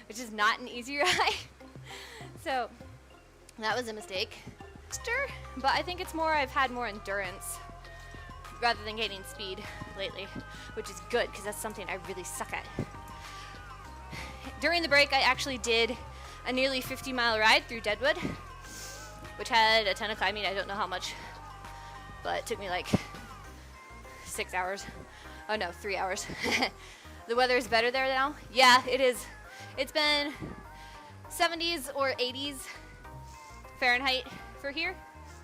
which is not an easy ride. So that was a mistake. But I think it's more I've had more endurance rather than gaining speed lately, which is good because that's something I really suck at. During the break, I actually did a nearly 50-mile ride through Deadwood, which had a ton of climbing. I don't know how much, but it took me like 6 hours. Oh no, 3 hours. The weather is better there now. Yeah, it is. It's been 70s or 80s Fahrenheit for here,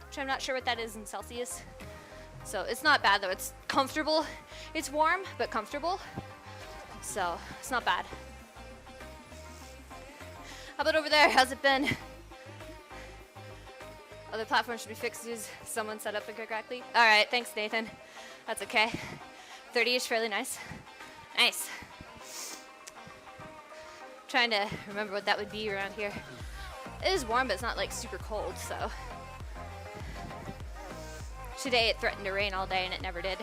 which I'm not sure what that is in Celsius. So it's not bad though. It's comfortable. It's warm, but comfortable. So it's not bad. How about over there? How's it been? Other platforms should be fixed. Is someone set up incorrectly? All right, thanks, Nathan. That's okay. 30 is fairly nice. Nice. Trying to remember what that would be around here. It is warm, but it's not like super cold, so. Today it threatened to rain all day and it never did.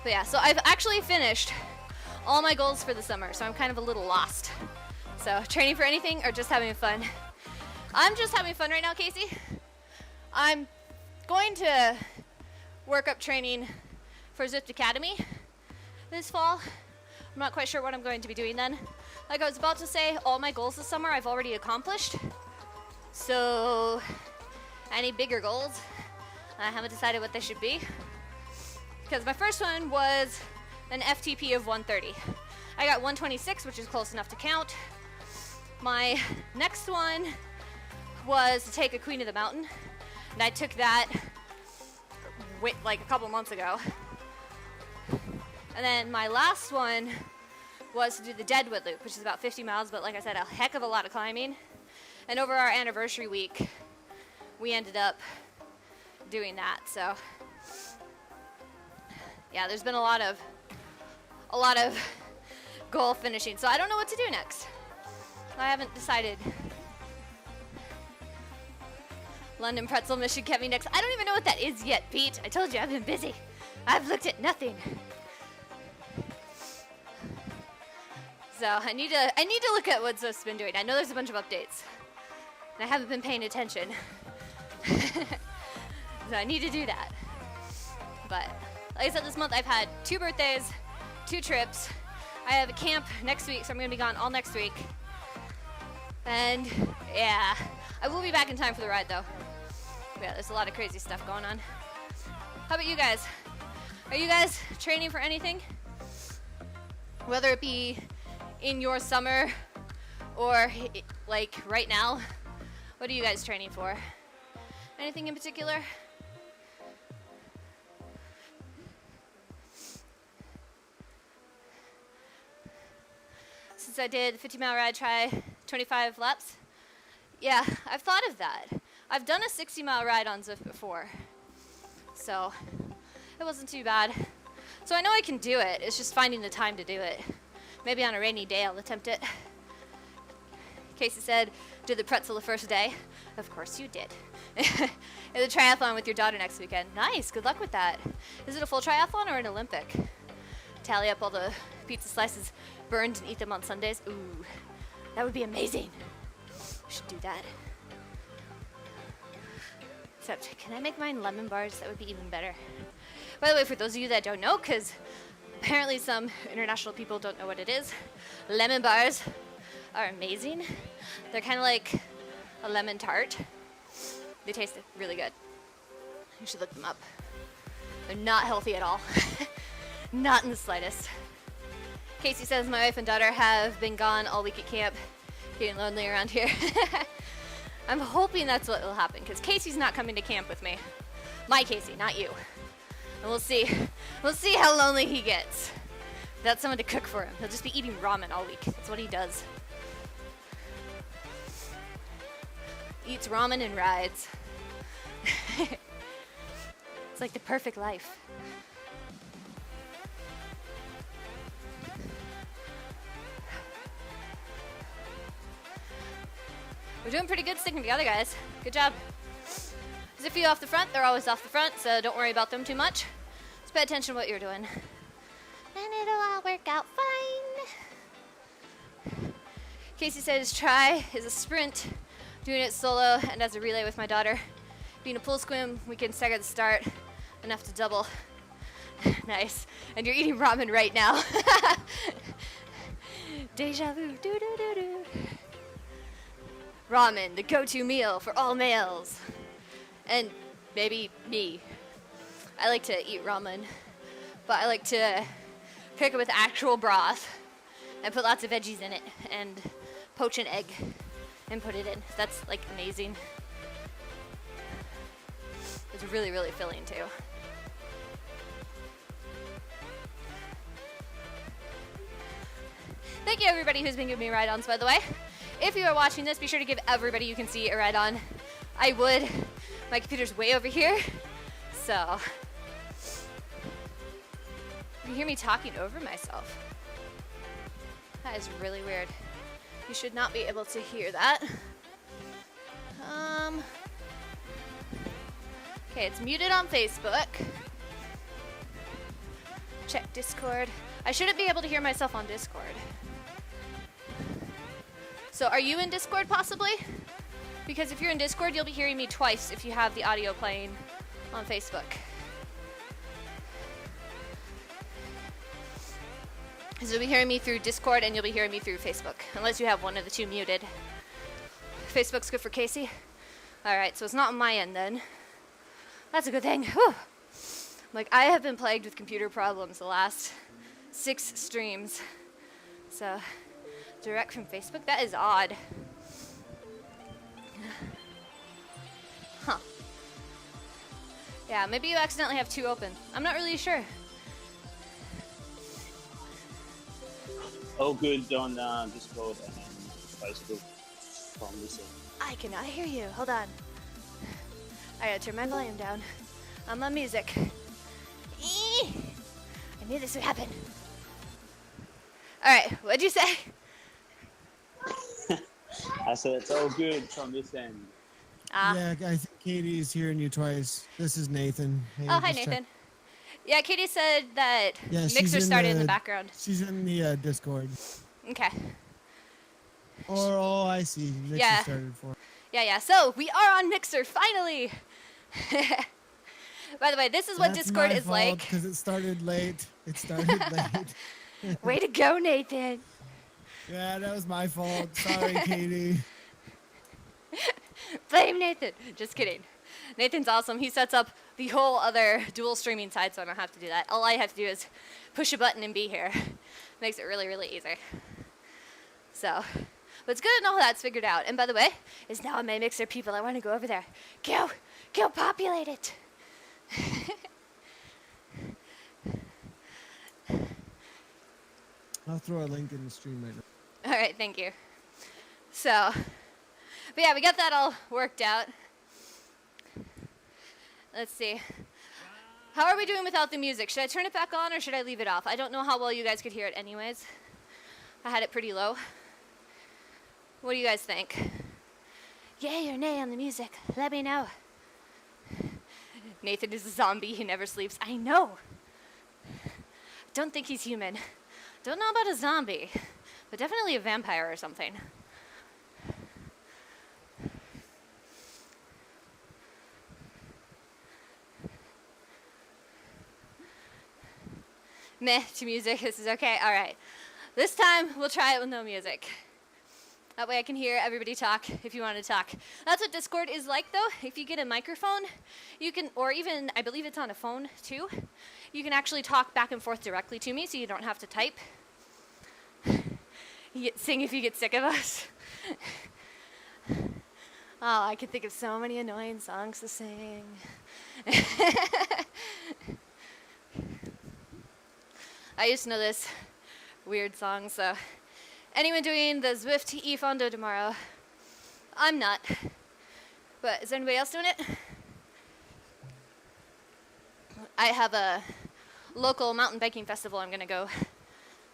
But yeah, so I've actually finished all my goals for the summer, so I'm kind of a little lost. So training for anything or just having fun? I'm just having fun right now, Casey. I'm going to work up training for Zwift Academy this fall. I'm not quite sure what I'm going to be doing then. Like I was about to say, all my goals this summer I've already accomplished. So any bigger goals, I haven't decided what they should be. Because my first one was an FTP of 130. I got 126, which is close enough to count. My next one was to take a Queen of the Mountain, and I took that like a couple months ago. And then my last one was to do the Deadwood Loop, which is about 50 miles, but like I said, a heck of a lot of climbing. And over our anniversary week, we ended up doing that. So yeah, there's been a lot of goal finishing. So I don't know what to do next. I haven't decided. London Pretzel Mission kept me next. I don't even know what that is yet, Pete. I told you I've been busy. I've looked at nothing. So I need to look at what Zwift's been doing. I know there's a bunch of updates, and I haven't been paying attention. So I need to do that. But like I said, this month I've had 2 birthdays, 2 trips. I have a camp next week, so I'm going to be gone all next week. And yeah, I will be back in time for the ride though. Yeah, there's a lot of crazy stuff going on. How about you guys? Are you guys training for anything? Whether it be in your summer or like right now, what are you guys training for? Anything in particular? Since I did the 50-mile ride, try 25 laps. Yeah, I've thought of that. I've done a 60-mile ride on Zwift before, so it wasn't too bad. So I know I can do it. It's just finding the time to do it. Maybe on a rainy day I'll attempt it. Casey said, did the pretzel the first day? Of course you did. It's a triathlon with your daughter next weekend. Nice, good luck with that. Is it a full triathlon or an Olympic? Tally up all the pizza slices burned and eat them on Sundays. Ooh, that would be amazing. We should do that. Except, can I make mine lemon bars? That would be even better. By the way, for those of you that don't know, because apparently some international people don't know what it is, lemon bars are amazing. They're kind of like a lemon tart. They taste really good. You should look them up. They're not healthy at all. Not in the slightest. Casey says my wife and daughter have been gone all week at camp, getting lonely around here. I'm hoping that's what will happen, because Casey's not coming to camp with me. My Casey, not you. And we'll see. We'll see how lonely he gets. Without someone to cook for him. He'll just be eating ramen all week. That's what he does. Eats ramen and rides. It's like the perfect life. We're doing pretty good sticking together, guys. Good job. There's a few off the front. They're always off the front, so don't worry about them too much. Just pay attention to what you're doing. And it'll all work out fine. Casey says try is a sprint, doing it solo and as a relay with my daughter. Being a pool swim, we can stagger the start, enough to double. Nice. And you're eating ramen right now. Deja vu. Do, do, do, do. Ramen, the go-to meal for all males. And maybe me. I like to eat ramen, but I like to cook it with actual broth and put lots of veggies in it and poach an egg and put it in. That's like amazing. It's really, really filling too. Thank you everybody who's been giving me ride-ons, by the way. If you are watching this, be sure to give everybody you can see a ride-on. I would. My computer's way over here, so. You hear me talking over myself. That is really weird. You should not be able to hear that. Okay, it's muted on Facebook. Check Discord. I shouldn't be able to hear myself on Discord. So are you in Discord possibly? Because if you're in Discord, you'll be hearing me twice if you have the audio playing on Facebook. So you'll be hearing me through Discord and you'll be hearing me through Facebook, unless you have one of the two muted. Facebook's good for Casey? Alright, so it's not on my end then. That's a good thing. Whew. Like, I have been plagued with computer problems the last 6 streams. So, direct from Facebook? That is odd. Huh. Yeah, maybe you accidentally have 2 open. I'm not really sure. All good on Discord and Facebook from this end. I cannot hear you. Hold on. I gotta turn my volume down on my music. I knew this would happen. Alright, what'd you say? I said it's all good from this end. Yeah, I think Katie's hearing you twice. This is Nathan. Hey, oh, hi Nathan. Check. Yeah, Katie said that Yeah, Mixer started in the background. She's in the Discord. Okay. Oh, I see. Mixer Yeah. started for. Yeah. So we are on Mixer finally. By the way, this is what That's Discord my is fault, like. Because it started late. It started late. Way to go, Nathan. Yeah, that was my fault. Sorry, Katie. Blame Nathan. Just kidding. Nathan's awesome. He sets up the whole other dual streaming side, so I don't have to do that. All I have to do is push a button and be here. Makes it really, really easy. So, but it's good to know that's figured out. And by the way, it's now on my Mixer people. I want to go over there. Go populate it. I'll throw a link in the stream right now. All right, thank you. So, but yeah, we got that all worked out. Let's see. How are we doing without the music? Should I turn it back on or should I leave it off? I don't know how well you guys could hear it anyways. I had it pretty low. What do you guys think? Yay or nay on the music? Let me know. Nathan is a zombie. He never sleeps. I know. Don't think he's human. Don't know about a zombie, but definitely a vampire or something. Meh to music. This is okay. All right. This time we'll try it with no music. That way I can hear everybody talk if you want to talk. That's what Discord is like though. If you get a microphone, you can, or even, I believe it's on a phone too, you can actually talk back and forth directly to me so you don't have to type. Sing if you get sick of us. Oh, I can think of so many annoying songs to sing. I used to know this weird song, so. Anyone doing the Zwift e-fondo tomorrow? I'm not. But is anybody else doing it? I have a local mountain biking festival I'm gonna go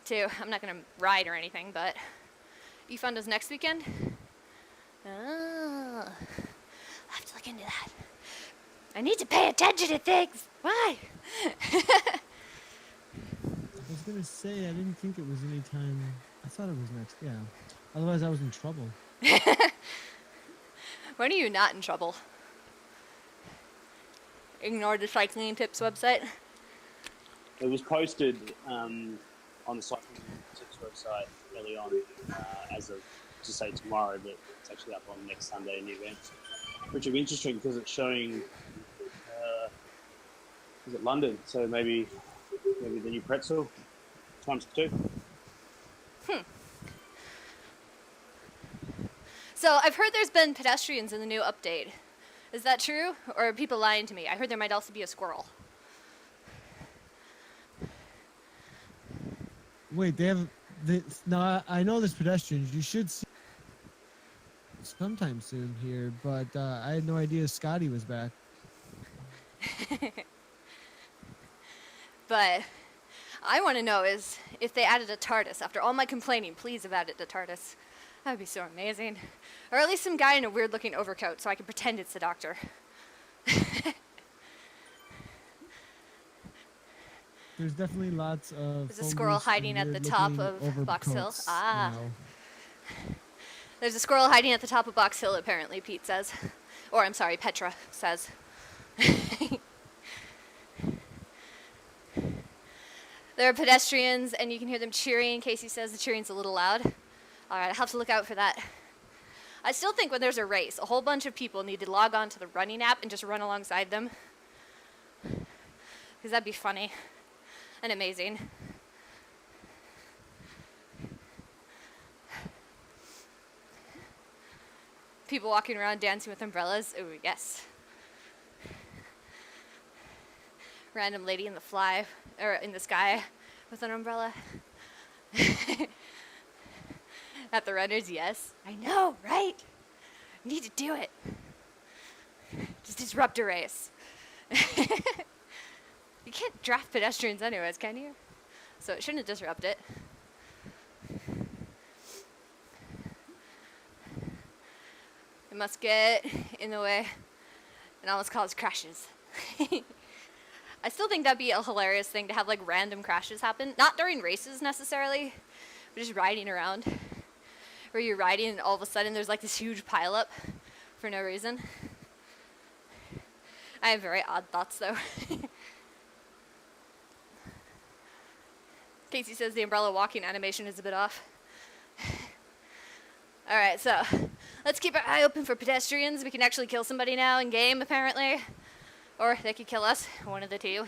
to. I'm not gonna ride or anything, but e-fondo's next weekend. Oh, I'll have to look into that. I need to pay attention to things. Why? It's gonna say I didn't think it was any time. I thought it was next. Yeah. Otherwise, I was in trouble. When are you not in trouble? Ignore the cycling tips website. It was posted on the cycling tips website early on as of to say tomorrow, but it's actually up on next Sunday in the event, which will be interesting because it's showing. Is it London? So maybe the new pretzel ×2. So I've heard there's been pedestrians in the new update. Is that true? Or are people lying to me? I heard there might also be a squirrel. Wait, they have. No, I know there's pedestrians. You should see sometime soon here, but I had no idea Scotty was back. But I want to know is if they added a TARDIS. After all my complaining, please have added a TARDIS. That would be so amazing. Or at least some guy in a weird looking overcoat so I can pretend it's the Doctor. There's definitely lots of. There's a squirrel hiding at the top of Box Hill. Ah. Now. There's a squirrel hiding at the top of Box Hill, apparently, Pete says. Or, I'm sorry, Petra says. There are pedestrians, and you can hear them cheering. Casey says the cheering's a little loud. All right, I'll have to look out for that. I still think when there's a race, a whole bunch of people need to log on to the running app and just run alongside them. Because that'd be funny and amazing. People walking around dancing with umbrellas. Oh, yes. Random lady in the sky with an umbrella. At the runners, yes. I know, right? Need to do it. Just disrupt a race. You can't draft pedestrians anyways, can you? So it shouldn't disrupt it. It must get in the way and almost cause crashes. I still think that'd be a hilarious thing to have like random crashes happen. Not during races necessarily, but just riding around. Where you're riding and all of a sudden there's like this huge pileup for no reason. I have very odd thoughts though. Casey says the umbrella walking animation is a bit off. Alright, so let's keep our eye open for pedestrians. We can actually kill somebody now in game apparently. Or they could kill us, one of the two.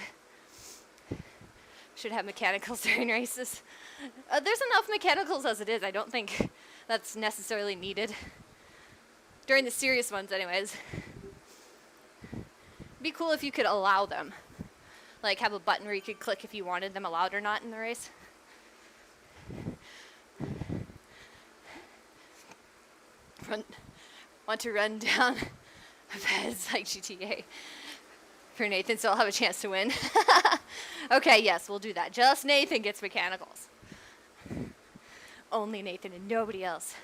Should have mechanicals during races. There's enough mechanicals as it is. I don't think that's necessarily needed. During the serious ones anyways. It'd be cool if you could allow them. Like have a button where you could click if you wanted them allowed or not in the race. Want to run down a Pez like GTA for Nathan so I'll have a chance to win. Okay, yes, we'll do that. Just Nathan gets mechanicals. Only Nathan and nobody else.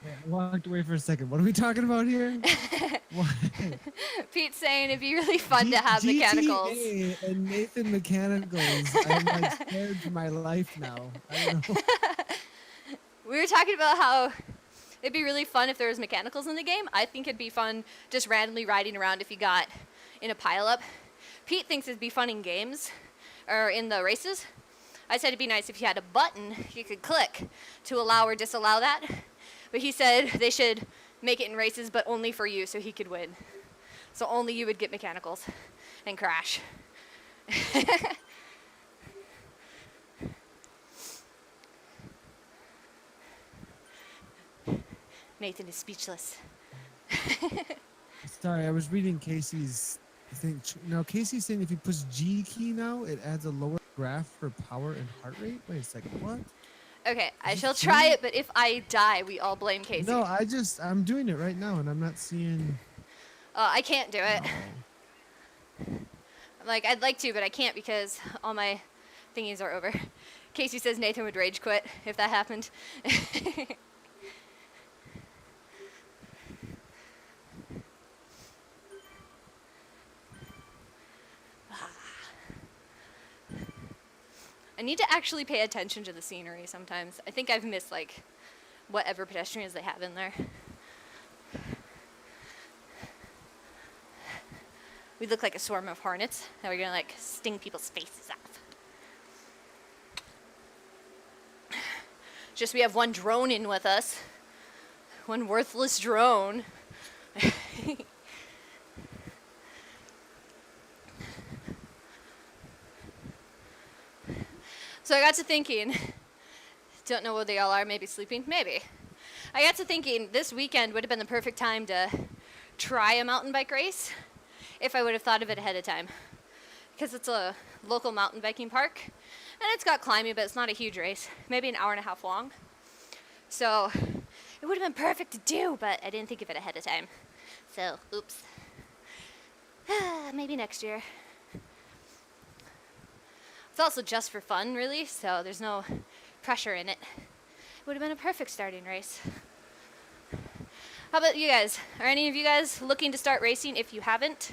Yeah, I walked away for a second. What are we talking about here? Pete's saying it'd be really fun to have mechanicals. GTA and Nathan mechanicals. I'm like scared for my life now. I don't know. We were talking about how it'd be really fun if there was mechanicals in the game. I think it'd be fun just randomly riding around if you got in a pileup. Pete thinks it'd be fun in games or in the races. I said it'd be nice if you had a button you could click to allow or disallow that. But he said they should make it in races, but only for you so he could win. So only you would get mechanicals and crash. Nathan is speechless. Sorry, I was reading Casey's thing. Now, Casey's saying if you push G key now, it adds a lower graph for power and heart rate. Wait a second, what? Okay, I shall try it, but if I die, we all blame Casey. No, I'm doing it right now, and I'm not seeing... I can't do it. No. Like, I'd like to, but I can't because all my thingies are over. Casey says Nathan would rage quit if that happened. I need to actually pay attention to the scenery sometimes. I think I've missed like whatever pedestrians they have in there. We look like a swarm of hornets that we're gonna like sting people's faces off. Just we have one drone in with us. One worthless drone. So I got to thinking, don't know where they all are, maybe sleeping, maybe. I got to thinking this weekend would have been the perfect time to try a mountain bike race if I would have thought of it ahead of time. Because it's a local mountain biking park, and it's got climbing, but it's not a huge race, maybe an hour and a half long. So it would have been perfect to do, but I didn't think of it ahead of time. So, oops. Maybe next year. It's also just for fun, really, so there's no pressure in it. It would have been a perfect starting race. How about you guys? Are any of you guys looking to start racing if you haven't?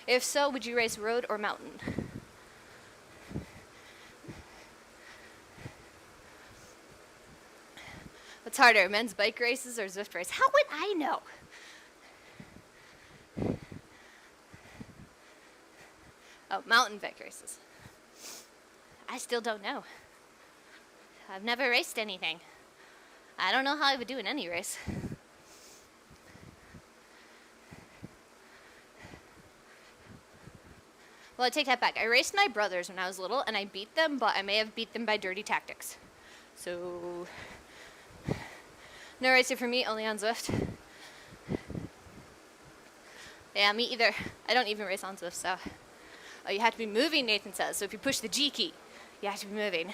If so, would you race road or mountain? What's harder, men's bike races or Zwift race? How would I know? Oh, mountain bike races. I still don't know. I've never raced anything. I don't know how I would do in any race. Well, I take that back. I raced my brothers when I was little, and I beat them, but I may have beat them by dirty tactics. So, no racing for me, only on Zwift. Yeah, me either. I don't even race on Zwift, so. Oh, you have to be moving, Nathan says. So if you push the G key, you have to be moving.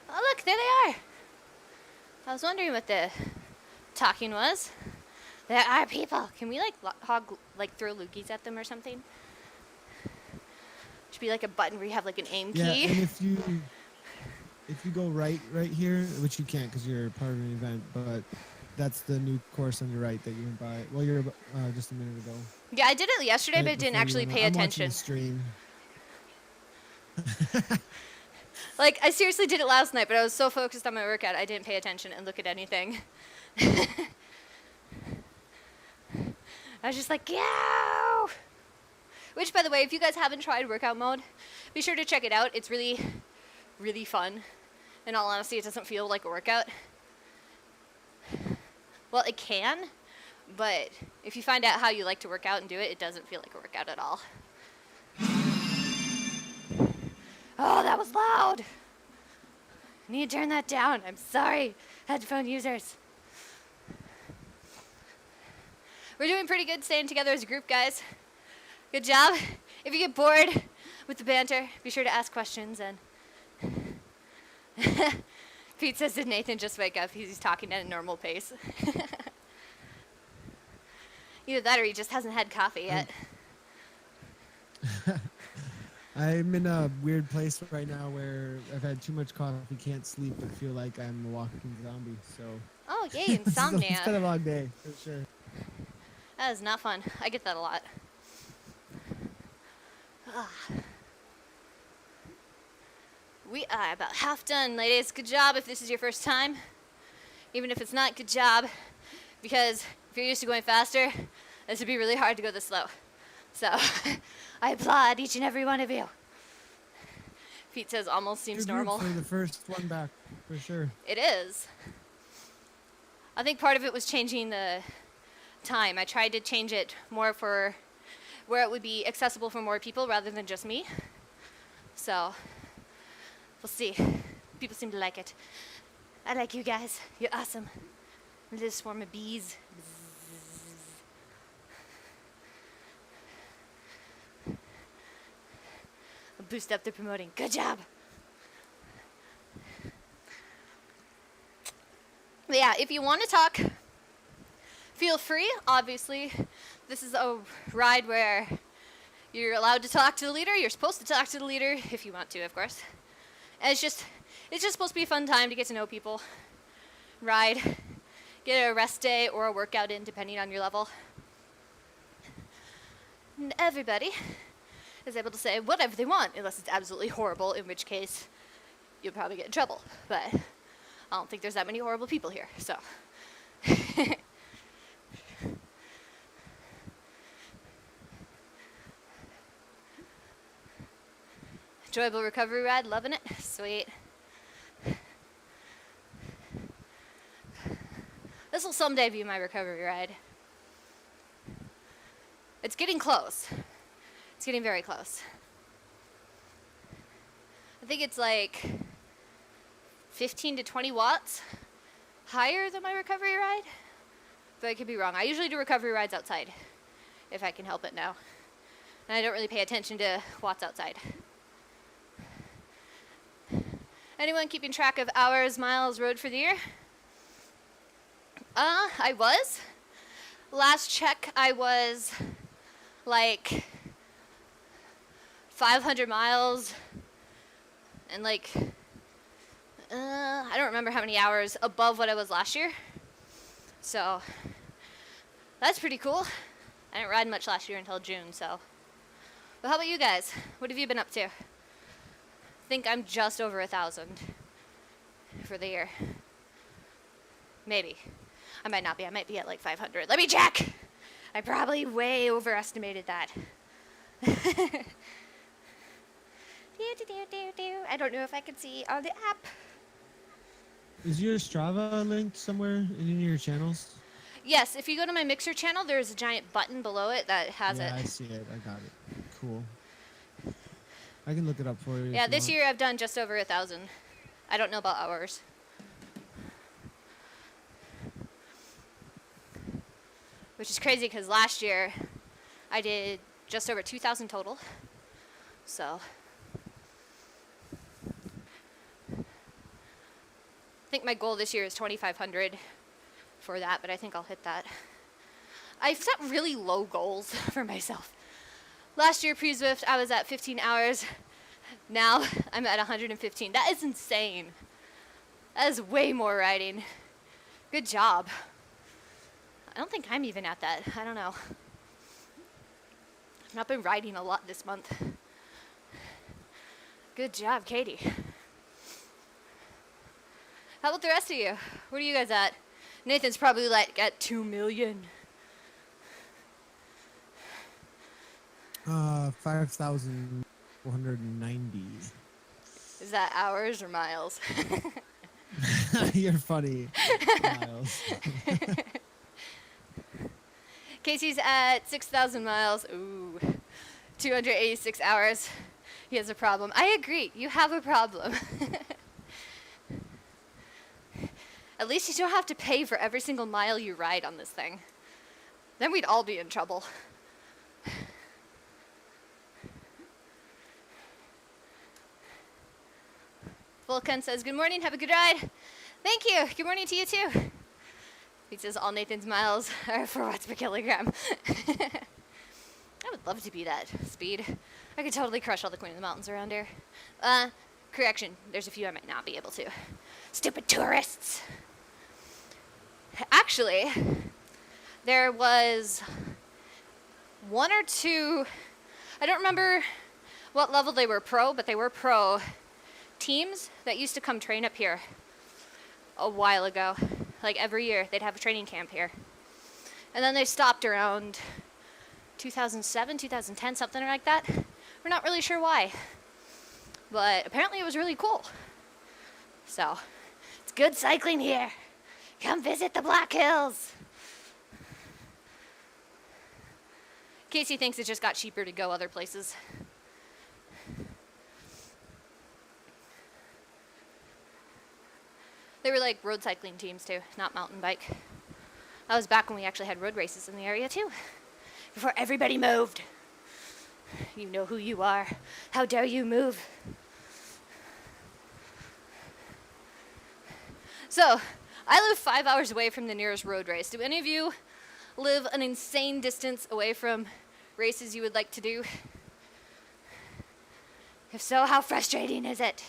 Oh, look, there they are. I was wondering what the talking was. There are people. Can we throw loogies at them or something? Should be like a button where you have like an aim key. Yeah, and if you go right here, which you can't because you're part of an event, but that's the new course on your right that you went by. Well, you're just a minute ago. Yeah, I did it yesterday, Right but didn't actually pay attention. I'm watching the stream. Like, I seriously did it last night, but I was so focused on my workout, I didn't pay attention and look at anything. I was just like, yeah! Which, by the way, if you guys haven't tried workout mode, be sure to check it out. It's really, really fun. In all honesty, it doesn't feel like a workout. Well, it can, but if you find out how you like to work out and do it, it doesn't feel like a workout at all. Oh, that was loud. I need to turn that down. I'm sorry, headphone users. We're doing pretty good staying together as a group, guys. Good job. If you get bored with the banter, be sure to ask questions. And Pete says, did Nathan just wake up? He's talking at a normal pace. Either that or he just hasn't had coffee yet. I'm in a weird place right now where I've had too much coffee, can't sleep, but feel like I'm a walking zombie. So. Oh, yay, insomnia. It's been a long day, for sure. That is not fun. I get that a lot. We are about half done, ladies. Good job if this is your first time. Even if it's not, good job. Because if you're used to going faster, this would be really hard to go this slow. So, I applaud each and every one of you. Pete says almost seems normal. For the first one back, for sure. It is. I think part of it was changing the time. I tried to change it more for where it would be accessible for more people rather than just me. So, we'll see. People seem to like it. I like you guys. You're awesome. A little swarm of bees. I'll boost up the promoting. Good job. But yeah, if you want to talk, feel free. Obviously, this is a ride where you're allowed to talk to the leader. You're supposed to talk to the leader if you want to, of course. And it's just supposed to be a fun time to get to know people. Ride, get a rest day or a workout in depending on your level. And everybody is able to say whatever they want, unless it's absolutely horrible, in which case you'll probably get in trouble. But I don't think there's that many horrible people here, so. Enjoyable recovery ride, loving it, sweet. This will someday be my recovery ride. It's getting close. It's getting very close. I think it's like 15 to 20 watts higher than my recovery ride, but I could be wrong. I usually do recovery rides outside, if I can help it now. And I don't really pay attention to watts outside. Anyone keeping track of hours, miles, rode for the year? I was. Last check, I was like 500 miles and like, I don't remember how many hours above what I was last year. So that's pretty cool. I didn't ride much last year until June, so. But how about you guys? What have you been up to? I think I'm just over 1,000 for the year. Maybe. I might not be. I might be at like 500. Let me check! I probably way overestimated that. I don't know if I can see on the app. Is your Strava linked somewhere in any of your channels? Yes, if you go to my Mixer channel, there's a giant button below it that has it. Yeah, I see it. I got it. Cool. I can look it up for you. Yeah, this year I've done just over 1,000. I don't know about hours. Which is crazy because last year I did just over 2,000 total. So I think my goal this year is 2,500 for that, but I think I'll hit that. I've set really low goals for myself. Last year pre-Zwift I was at 15 hours. Now I'm at 115. That is insane. That is way more riding. Good job. I don't think I'm even at that. I don't know. I've not been riding a lot this month. Good job, Katie. How about the rest of you? What are you guys at? Nathan's probably like at 2 million. 5,490. Is that hours or miles? You're funny, Miles. Casey's at 6,000 miles. Ooh, 286 hours. He has a problem. I agree. You have a problem. At least you don't have to pay for every single mile you ride on this thing. Then we'd all be in trouble. Volkan says, good morning, have a good ride. Thank you. Good morning to you too. He says all Nathan's miles are 4 watts per kilogram. I would love to be that speed. I could totally crush all the Queen of the Mountains around here. Correction, there's a few I might not be able to. Stupid tourists. Actually, there was 1 or 2, I don't remember what level they were pro, but they were pro teams that used to come train up here a while ago. Like every year, they'd have a training camp here. And then they stopped around 2007, 2010, something like that. We're not really sure why. But apparently it was really cool. So, it's good cycling here. Come visit the Black Hills. Casey thinks it just got cheaper to go other places. They were like road cycling teams too, not mountain bike. That was back when we actually had road races in the area too. Before everybody moved. You know who you are. How dare you move? So, I live 5 hours away from the nearest road race. Do any of you live an insane distance away from races you would like to do? If so, how frustrating is it?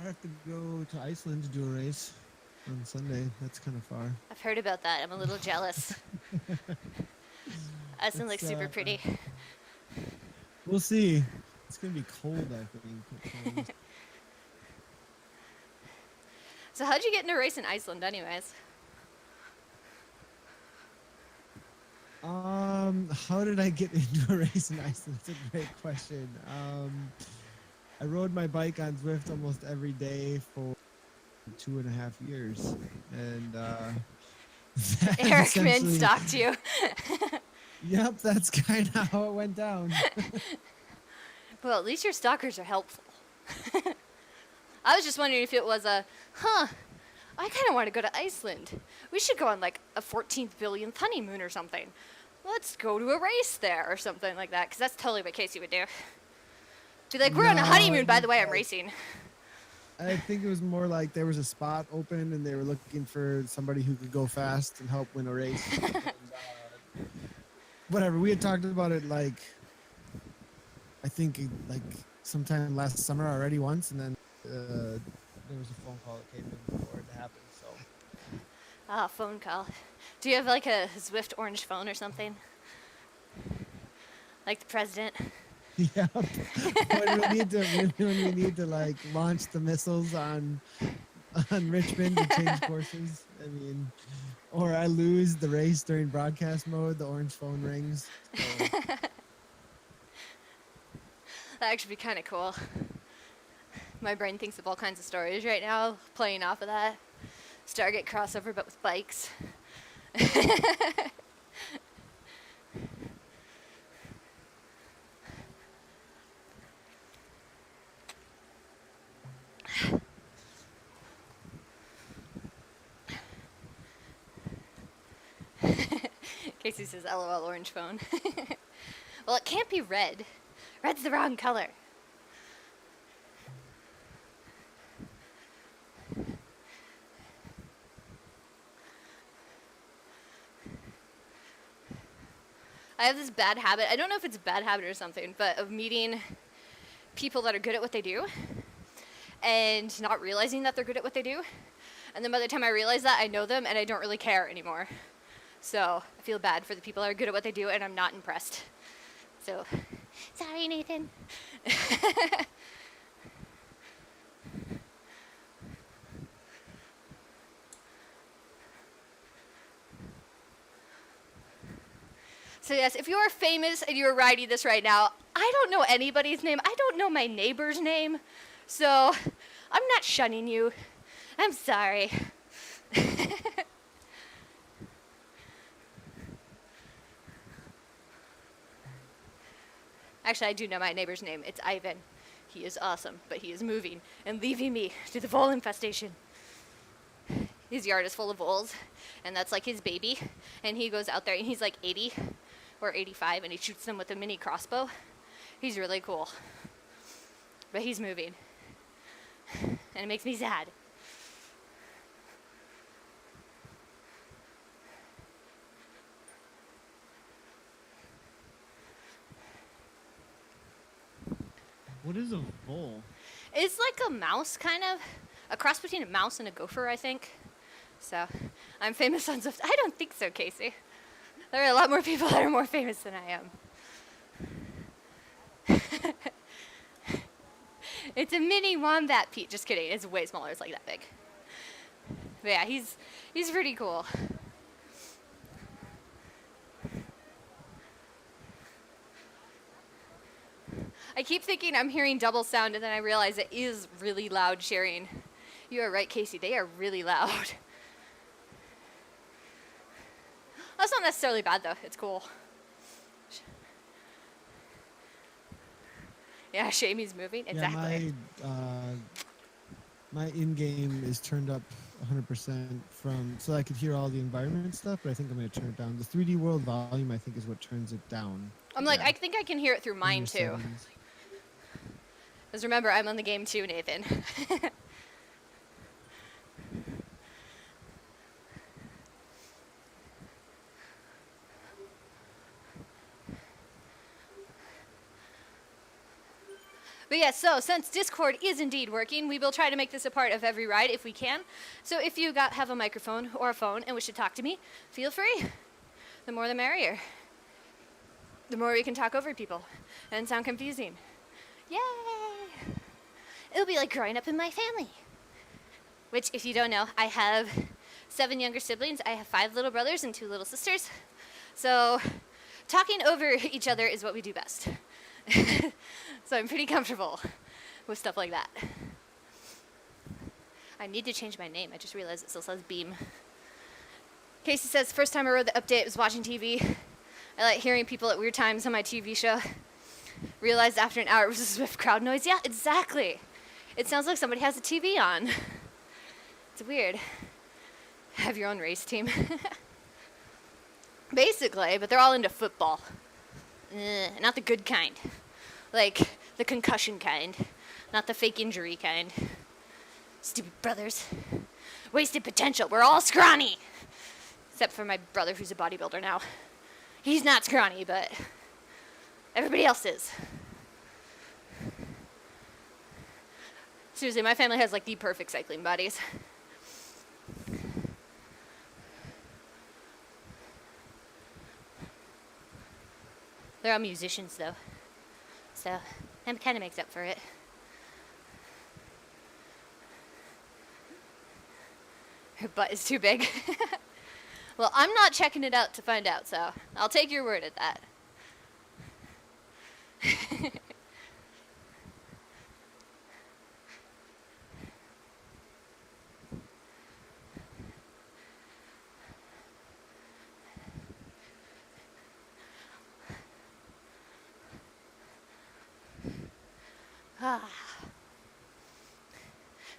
have to go to Iceland to do a race on Sunday. That's kind of far. I've heard about that. I'm a little jealous. Iceland looks It's, super pretty. We'll see. It's gonna be cold, I think. At times. So how'd you get into a race in Iceland anyways? How did I get into a race in Iceland? That's a great question. I rode my bike on Zwift almost every day for 2.5 years, and Eric Min essentially- stalked you. Yep, that's kind of how it went down. Well, at least your stalkers are helpful. I was just wondering if it was I kind of want to go to Iceland. We should go on like a 14th billionth honeymoon or something. Let's go to a race there or something like that, because that's totally what Casey would do. Be like, we're on a No, honeymoon, by the way, I'm I- racing. I think it was more like there was a spot open and they were looking for somebody who could go fast and help win a race. Whatever. We had talked about it like, I think like sometime last summer already once, and then there was a phone call that came in before it happened. So Ah, phone call. Do you have like a Zwift orange phone or something? Like the president? yeah, when we need to like launch the missiles on Richmond to change courses. I mean, or I lose the race during broadcast mode, the orange phone rings. So. That'd actually be kind of cool. My brain thinks of all kinds of stories right now, playing off of that. Stargate crossover, but with bikes. Casey says, LOL, orange phone. Well, it can't be red. Red's the wrong color. I have this bad habit. I don't know if it's a bad habit or something, but of meeting people that are good at what they do and not realizing that they're good at what they do. And then by the time I realize that, I know them and I don't really care anymore. So I feel bad for the people that are good at what they do and I'm not impressed. So, sorry, Nathan. So yes, if you are famous and you are riding this right now, I don't know anybody's name. I don't know my neighbor's name. So I'm not shunning you. I'm sorry. Actually, I do know my neighbor's name. It's Ivan. He is awesome, but he is moving and leaving me to the vole infestation. His yard is full of voles, and that's like his baby. And he goes out there, and he's like 80 or 85, and he shoots them with a mini crossbow. He's really cool. But he's moving. And it makes me sad. What is a vole? It's like a mouse, kind of. A cross between a mouse and a gopher, I think. So, I'm famous on Zwift. I don't think so, Casey. There are a lot more people that are more famous than I am. It's a mini wombat Pete. Just kidding. It's way smaller. It's like that big. But yeah, he's pretty cool. I keep thinking I'm hearing double sound, and then I realize it is really loud sharing. You are right, Casey. They are really loud. That's not necessarily bad, though. It's cool. Yeah, Shamey's moving. Exactly. Yeah, my in-game is turned up 100% so I could hear all the environment stuff, but I think I'm going to turn it down. The 3D world volume, I think, is what turns it down. I'm like, I think I can hear it through mine, too. Settings. Because remember, I'm on the game, too, Nathan. But yeah, so since Discord is indeed working, we will try to make this a part of every ride if we can. So if you have a microphone or a phone and wish to talk to me, feel free. The more the merrier. The more we can talk over people and sound confusing. Yay! It'll be like growing up in my family. Which, if you don't know, I have 7 younger siblings. I have 5 little brothers and 2 little sisters. So talking over each other is what we do best. So I'm pretty comfortable with stuff like that. I need to change my name. I just realized it still says Beam. Casey says, first time I wrote the update was watching TV. I like hearing people at weird times on my TV show. Realized after an hour it was a Zwift crowd noise. Yeah, exactly. It sounds like somebody has a TV on. It's weird. Have your own race team. Basically, but they're all into football. Not the good kind. Like, the concussion kind. Not the fake injury kind. Stupid brothers. Wasted potential. We're all scrawny. Except for my brother who's a bodybuilder now. He's not scrawny, but everybody else is. Seriously, my family has like the perfect cycling bodies. They're all musicians though. So that kind of makes up for it. Her butt is too big. Well, I'm not checking it out to find out, so I'll take your word at that.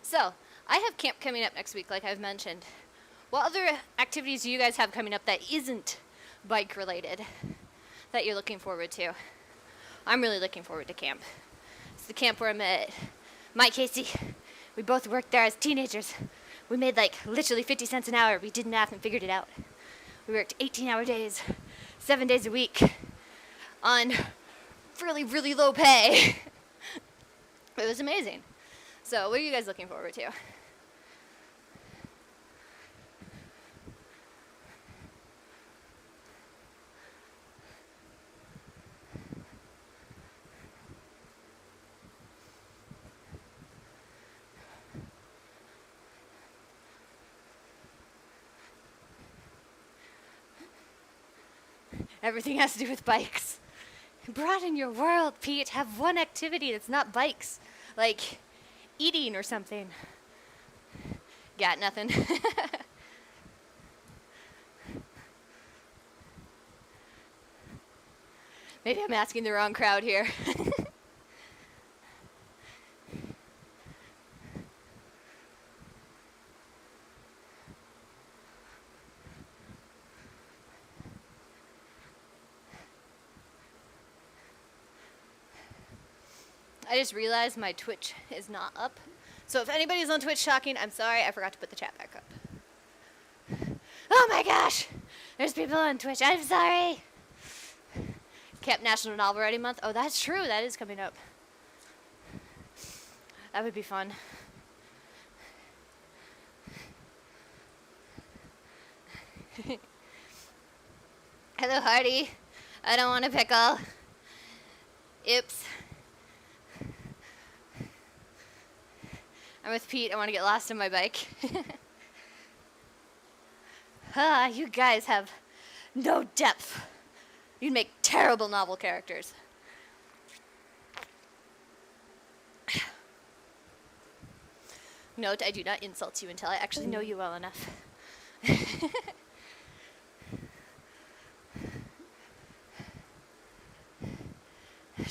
So, I have camp coming up next week, like I've mentioned. What other activities do you guys have coming up that isn't bike related that you're looking forward to? I'm really looking forward to camp. It's the camp where I met Mike Casey. We both worked there as teenagers. We made like literally 50 cents an hour. We did math and figured it out. We worked 18-hour days, 7 days a week on really, really low pay. It was amazing. So what are you guys looking forward to? Everything has to do with bikes. Broaden your world, Pete. Have one activity that's not bikes. Like eating or something. Got nothing. Maybe I'm asking the wrong crowd here. I just realized my Twitch is not up. So if anybody's on Twitch talking, I'm sorry, I forgot to put the chat back up. Oh my gosh! There's people on Twitch, I'm sorry! Camp National Novel Writing Month. Oh, that's true, that is coming up. That would be fun. Hello, Hardy. I don't want a pickle. Oops. I'm with Pete. I want to get lost on my bike. You guys have no depth. You'd make terrible novel characters. Note, I do not insult you until I actually know you well enough.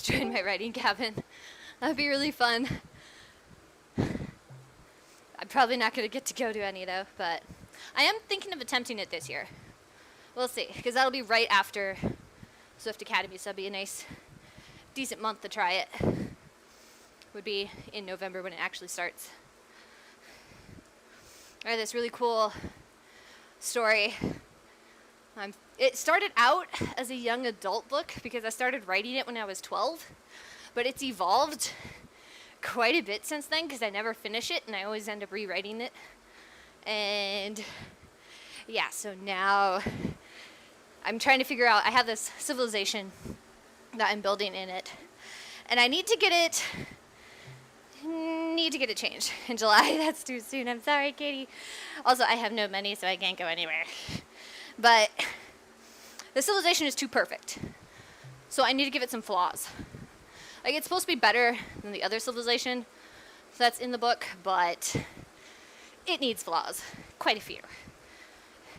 Join my writing cabin. That would be really fun. I'm probably not going to get to go to any though, but I am thinking of attempting it this year. We'll see, because that'll be right after Zwift Academy, so that'll be a nice, decent month to try it. Would be in November when it actually starts. I have this really cool story. It started out as a young adult book because I started writing it when I was 12, but it's evolved quite a bit since then because I never finish it and I always end up rewriting it. And yeah, so now I'm trying to figure out, I have this civilization that I'm building in it, and I need to get it changed in July. That's too soon. I'm sorry, Katie. Also, I have no money, so I can't go anywhere. But the civilization is too perfect, so I need to give it some flaws. Like, it's supposed to be better than the other civilization that's in the book, but it needs flaws, quite a few.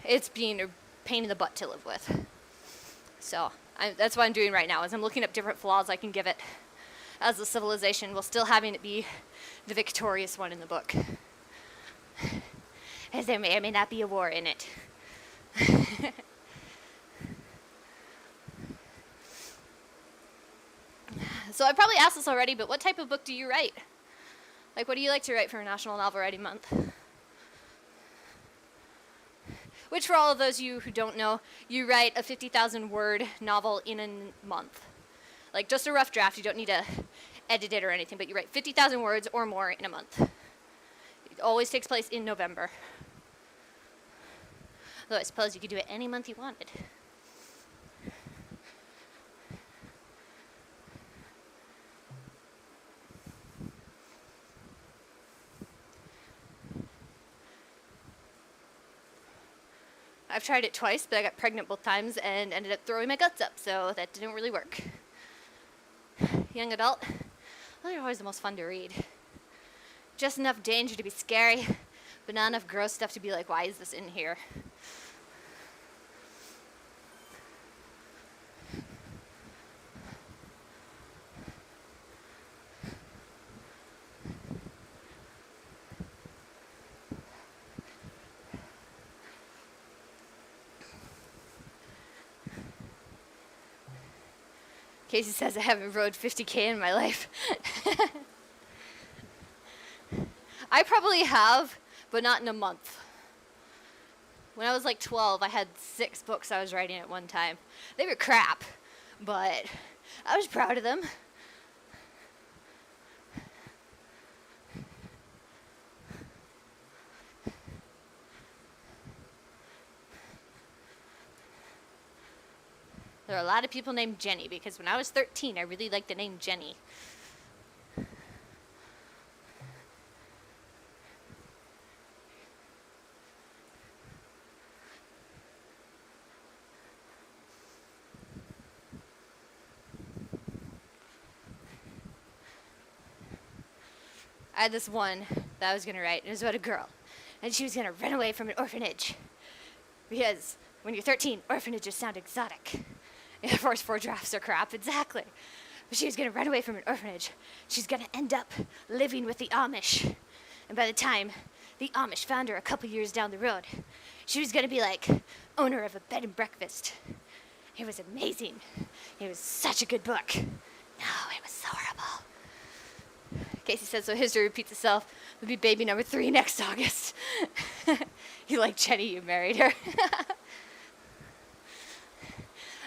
It's being a pain in the butt to live with. So that's what I'm doing right now, is I'm looking up different flaws I can give it as a civilization while still having it be the victorious one in the book. As there may or may not be a war in it. So I probably asked this already, but what type of book do you write? Like, what do you like to write for National Novel Writing Month? Which, for all of those of you who don't know, you write a 50,000 word novel in a month. Like, just a rough draft. You don't need to edit it or anything, but you write 50,000 words or more in a month. It always takes place in November. Though I suppose you could do it any month you wanted. I've tried it twice, but I got pregnant both times and ended up throwing my guts up, so that didn't really work. Young adult, those are always the most fun to read. Just enough danger to be scary, but not enough gross stuff to be like, why is this in here? Casey says I haven't rode 50K in my life. I probably have, but not in a month. When I was like 12, I had 6 books I was writing at one time. They were crap, but I was proud of them. There are a lot of people named Jenny, because when I was 13, I really liked the name Jenny. I had this one that I was going to write. It was about a girl, and she was going to run away from an orphanage. Because when you're 13, orphanages sound exotic. Yeah, first 4 drafts are crap, exactly. But she was going to run away from an orphanage. She's going to end up living with the Amish. And by the time the Amish found her a couple years down the road, she was going to be like owner of a bed and breakfast. It was amazing. It was such a good book. No, it was horrible. Casey says, so history repeats itself. It'll be baby number 3 next August. You like Jenny, you married her.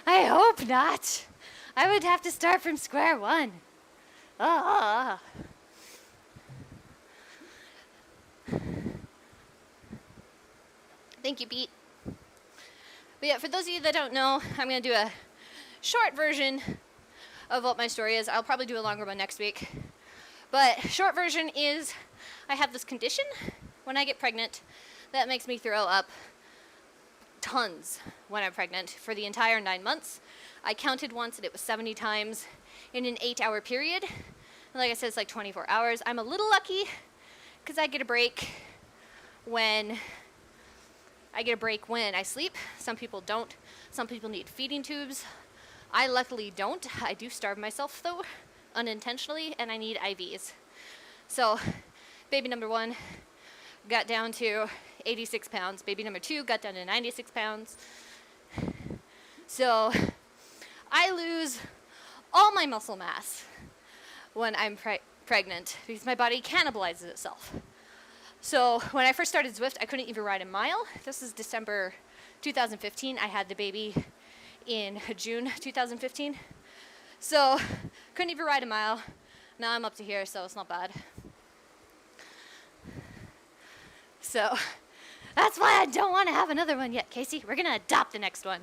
I hope not. I would have to start from square one. Thank you, Pete. But yeah, for those of you that don't know, I'm going to do a short version of what my story is. I'll probably do a longer one next week. But short version is, I have this condition when I get pregnant that makes me throw up tons when I'm pregnant for the entire 9 months. I counted once and it was 70 times in an 8-hour period. And like I said, it's like 24 hours. I'm a little lucky because I get a break when I sleep. Some people don't. Some people need feeding tubes. I luckily don't. I do starve myself though, unintentionally, and I need IVs. So baby number 1 got down to 86 pounds. Baby number 2 got down to 96 pounds. So I lose all my muscle mass when I'm pregnant because my body cannibalizes itself. So when I first started Zwift, I couldn't even ride a mile. This is December 2015. I had the baby in June 2015. So couldn't even ride a mile. Now I'm up to here, so it's not bad. So that's why I don't want to have another one yet, Casey. We're gonna adopt the next one.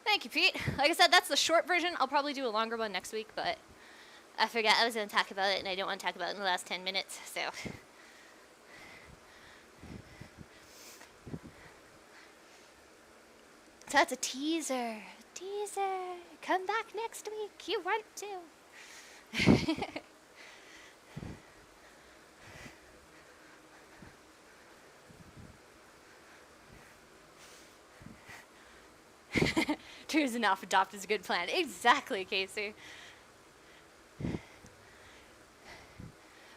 Thank you, Pete. Like I said, that's the short version. I'll probably do a longer one next week, but I forgot I was gonna talk about it, and I don't want to talk about it in the last 10 minutes, so. So that's a teaser. Teaser. Come back next week. You want to. Two is enough. Adopt is a good plan. Exactly, Casey.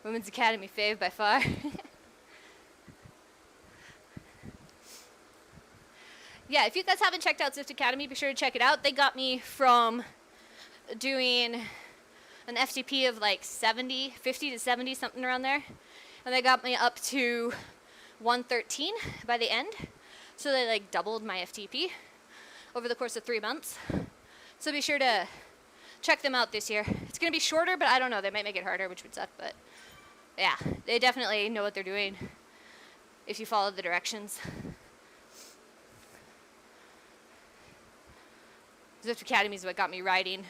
Women's Academy fave by far. Yeah, if you guys haven't checked out Zwift Academy, be sure to check it out. They got me from doing an FTP of like 50 to 70, something around there. And they got me up to 113 by the end. So they like doubled my FTP over the course of 3 months. So be sure to check them out this year. It's going to be shorter, but I don't know. They might make it harder, which would suck. But yeah, they definitely know what they're doing if you follow the directions. Zwift Academy is what got me riding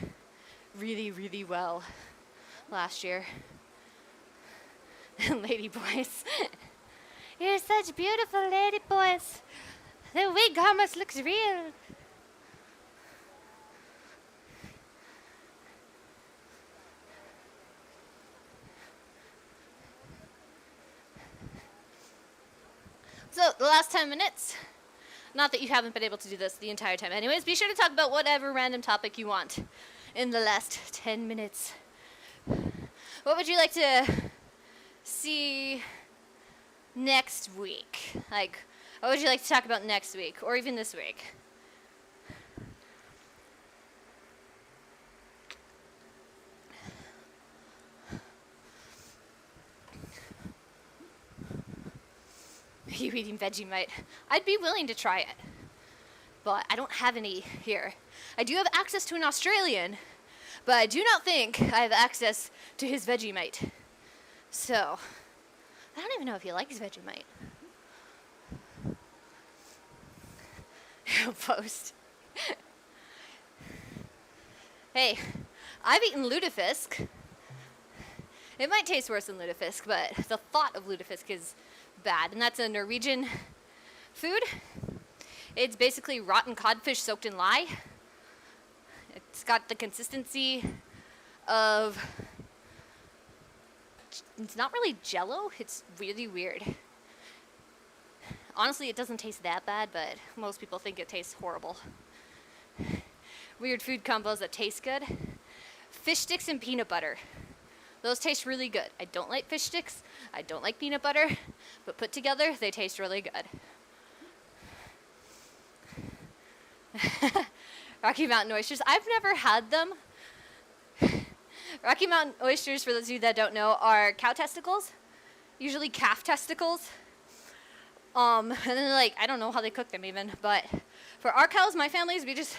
really, really well last year. And lady boys. You're such beautiful lady boys. The wig almost looks real. So, the last 10 minutes. Not that you haven't been able to do this the entire time. Anyways, be sure to talk about whatever random topic you want in the last 10 minutes. What would you like to see next week? Like, what would you like to talk about next week, or even this week? You eating Vegemite? I'd be willing to try it, but I don't have any here. I do have access to an Australian, but I do not think I have access to his Vegemite. So, I don't even know if he likes Vegemite. He'll post. Hey, I've eaten lutefisk. It might taste worse than lutefisk, but the thought of lutefisk is bad, and that's a Norwegian food. It's basically rotten codfish soaked in lye. It's got the consistency of, it's not really jello, it's really weird. Honestly, it doesn't taste that bad, but most people think it tastes horrible. Weird food combos that taste good. Fish sticks and peanut butter. Those taste really good. I don't like fish sticks. I don't like peanut butter. But put together, they taste really good. Rocky Mountain oysters. I've never had them. Rocky Mountain oysters, for those of you that don't know, are cow testicles. Usually calf testicles. And then, like, I don't know how they cook them even. But for our cows, my families, we just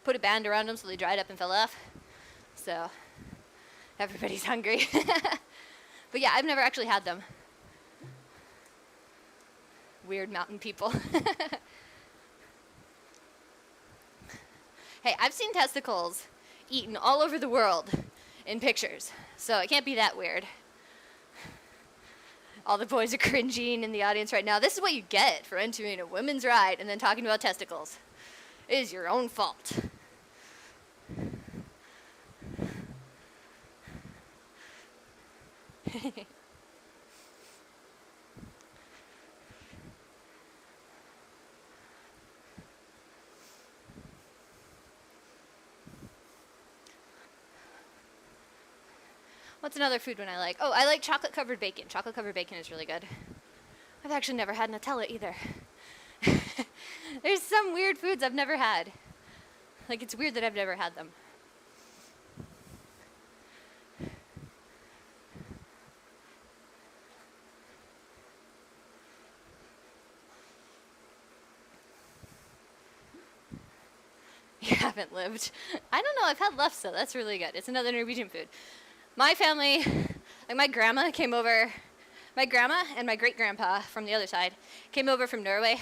put a band around them so they dried up and fell off. So everybody's hungry. But yeah, I've never actually had them. Weird mountain people. Hey, I've seen testicles eaten all over the world in pictures, so it can't be that weird. All the boys are cringing in the audience right now. This is what you get for entering a women's ride and then talking about testicles. It is your own fault. What's another food one I like? Oh, I like chocolate covered bacon. Chocolate covered bacon is really good. I've actually never had Nutella either. There's some weird foods I've never had. Like, it's weird that I've never had them. Yeah, haven't lived. I don't know. I've had lefse. That's really good. It's another Norwegian food. My family, like my grandma came over. My grandma and my great grandpa from the other side came over from Norway.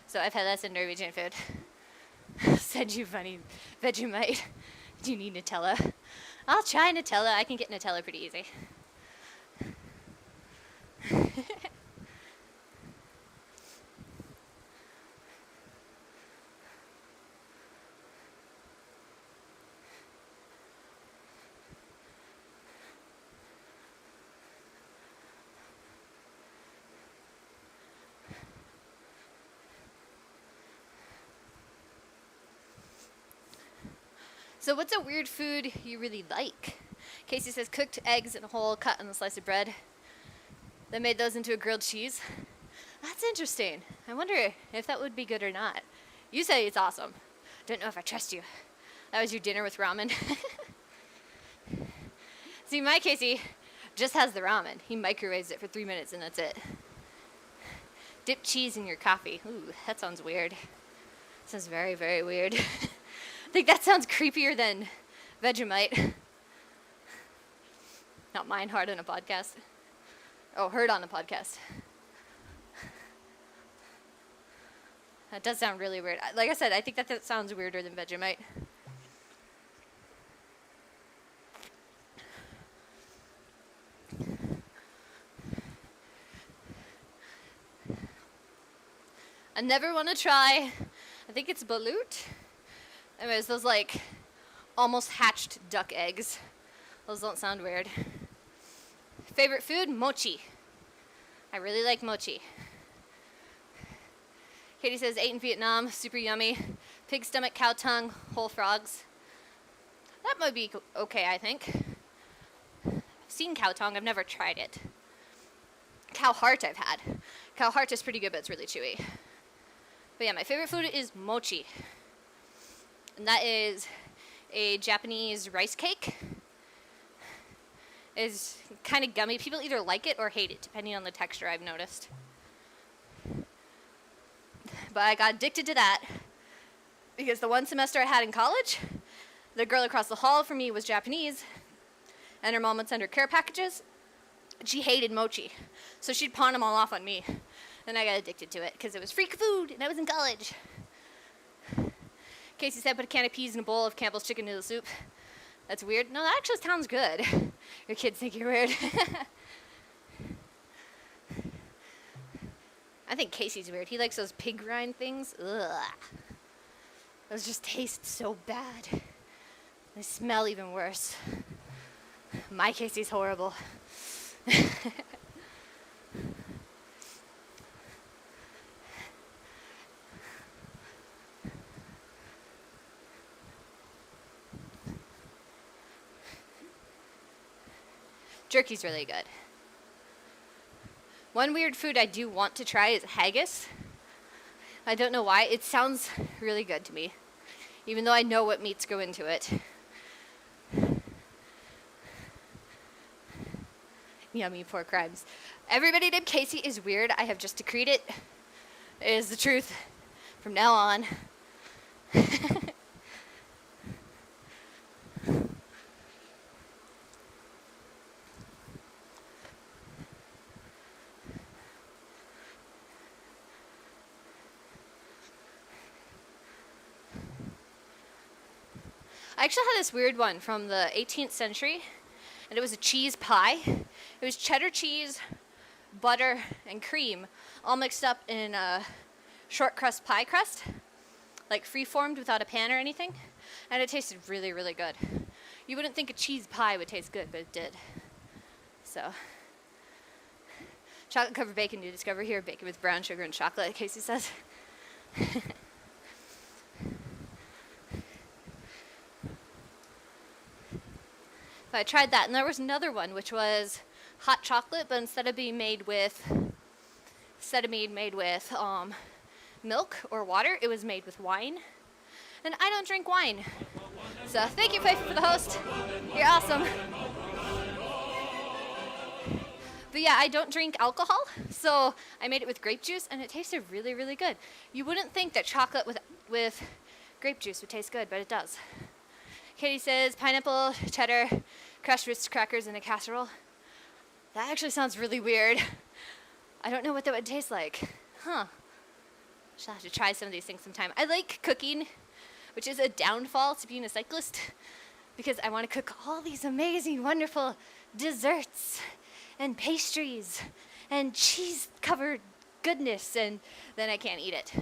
So I've had that's a Norwegian food. Said you funny Vegemite. Do you need Nutella? I'll try Nutella. I can get Nutella pretty easy. So what's a weird food you really like? Casey says cooked eggs in a hole cut on a slice of bread. They made those into a grilled cheese. That's interesting. I wonder if that would be good or not. You say it's awesome. Don't know if I trust you. That was your dinner with ramen. See, my Casey just has the ramen. He microwaves it for 3 minutes and that's it. Dip cheese in your coffee. Ooh, that sounds weird. Sounds very, very weird. I think that sounds creepier than Vegemite. Not mine, heard on a podcast. Oh, heard on a podcast. That does sound really weird. Like I said, I think that sounds weirder than Vegemite. I never want to try, I think it's balut. Anyways, those like almost hatched duck eggs. Those don't sound weird. Favorite food? Mochi. I really like mochi. Katie says, ate in Vietnam, super yummy. Pig stomach, cow tongue, whole frogs. That might be okay, I think. I've seen cow tongue, I've never tried it. Cow heart I've had. Cow heart is pretty good, but it's really chewy. But yeah, my favorite food is mochi. And that is a Japanese rice cake. It's kind of gummy. People either like it or hate it, depending on the texture, I've noticed. But I got addicted to that because the one semester I had in college, the girl across the hall from me was Japanese, and her mom would send her care packages. She hated mochi, so she'd pawn them all off on me. And I got addicted to it because it was free food, and I was in college. Casey said, put a can of peas in a bowl of Campbell's chicken noodle soup. That's weird. No, that actually sounds good. Your kids think you're weird. I think Casey's weird. He likes those pig rind things. Ugh. Those just taste so bad. They smell even worse. My Casey's horrible. Jerky's really good. One weird food I do want to try is haggis. I don't know why. It sounds really good to me, even though I know what meats go into it. Yummy pork rinds. Everybody named Casey is weird. I have just decreed it. It is the truth from now on. I actually had this weird one from the 18th century, and it was a cheese pie. It was cheddar cheese, butter, and cream, all mixed up in a short crust pie crust, like free-formed without a pan or anything, and it tasted really, really good. You wouldn't think a cheese pie would taste good, but it did. So, chocolate-covered bacon, new discovery here, bacon with brown sugar and chocolate, Casey says. But I tried that, and there was another one, which was hot chocolate, but instead of being made with milk or water, it was made with wine. And I don't drink wine. So thank you, Faith, for the host. You're awesome. But yeah, I don't drink alcohol, so I made it with grape juice, and it tasted really, really good. You wouldn't think that chocolate with grape juice would taste good, but it does. Katie says pineapple, cheddar, crushed Ritz crackers in a casserole. That actually sounds really weird. I don't know what that would taste like. Huh. She'll have to try some of these things sometime. I like cooking, which is a downfall to being a cyclist, because I want to cook all these amazing, wonderful desserts and pastries and cheese-covered goodness, and then I can't eat it.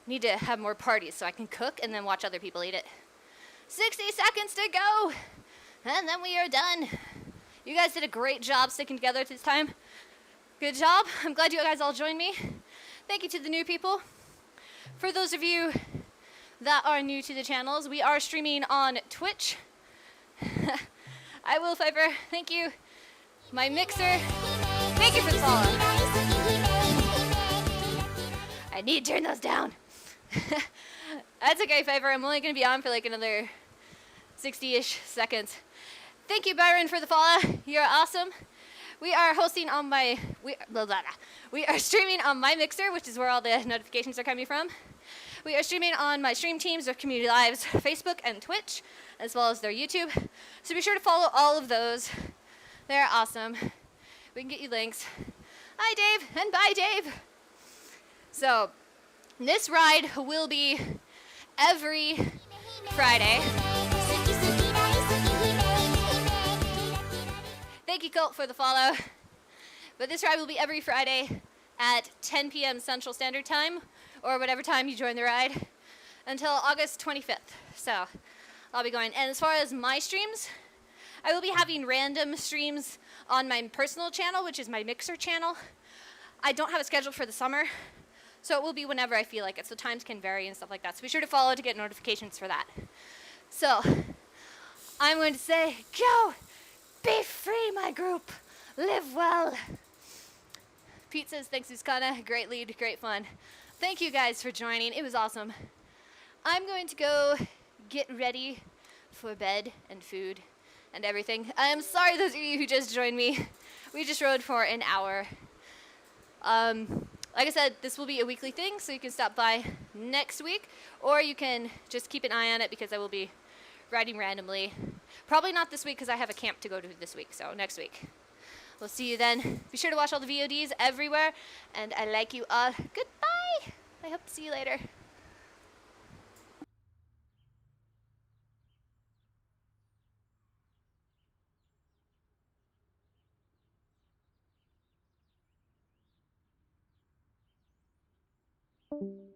Need to have more parties so I can cook and then watch other people eat it. 60 seconds to go, and then we are done. You guys did a great job sticking together this time. Good job. I'm glad you guys all joined me. Thank you to the new people. For those of you that are new to the channels, we are streaming on Twitch. I will Pfeiffer, thank you. My mixer, thank you for the follow. I need to turn those down. That's okay, Pfeiffer. I'm only going to be on for like another 60-ish seconds. Thank you, Byron, for the follow. You're awesome. We are hosting on my, we are streaming on my mixer, which is where all the notifications are coming from. We are streaming on my stream teams of Community Live's Facebook and Twitch, as well as their YouTube. So be sure to follow all of those. They're awesome. We can get you links. Hi, Dave, and bye, Dave. So this ride will be every Friday. Thank you, Colt, for the follow. But this ride will be every Friday at 10 p.m. Central Standard Time, or whatever time you join the ride, until August 25th. So I'll be going. And as far as my streams, I will be having random streams on my personal channel, which is my mixer channel. I don't have a schedule for the summer, so it will be whenever I feel like it. So times can vary and stuff like that. So be sure to follow to get notifications for that. So I'm going to say, go! Be free, my group. Live well. Pete says, thanks, Zuzkana. Great lead, great fun. Thank you guys for joining. It was awesome. I'm going to go get ready for bed and food and everything. I'm sorry those of you who just joined me. We just rode for an hour. Like I said, this will be a weekly thing, so you can stop by next week, or you can just keep an eye on it because I will be riding randomly. Probably not this week because I have a camp to go to this week, so next week. We'll see you then. Be sure to watch all the VODs everywhere, and I like you all. Goodbye! I hope to see you later. Thank you.